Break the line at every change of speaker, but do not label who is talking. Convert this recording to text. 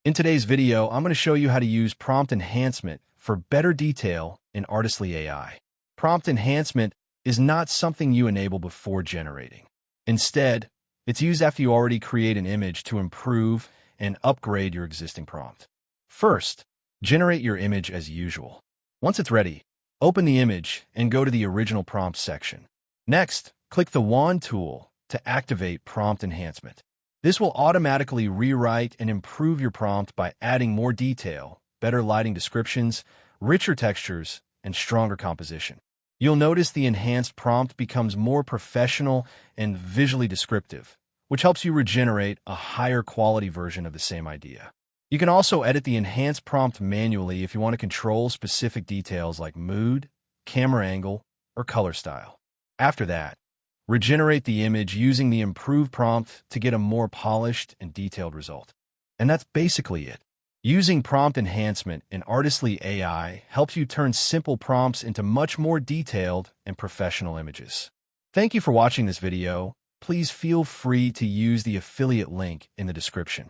In today's video, I'm going to show you how to use prompt enhancement for better detail in Artistly AI. Prompt enhancement is not something you enable before generating. Instead, it's used after you already create an image to improve and upgrade your existing prompt. First, generate your image as usual. Once it's ready, open the image and go to the original prompt section. Next, click the wand tool to activate prompt enhancement. This will automatically rewrite and improve your prompt by adding more detail, better lighting descriptions, richer textures, and stronger composition. You'll notice the enhanced prompt becomes more professional and visually descriptive, which helps you regenerate a higher quality version of the same idea. You can also edit the enhanced prompt manually if you want to control specific details like mood, camera angle, or color style. After that, regenerate the image using the improved prompt to get a more polished and detailed result. And that's basically it. Using prompt enhancement in Artistly AI helps you turn simple prompts into much more detailed and professional images. Thank you for watching this video. Please feel free to use the affiliate link in the description.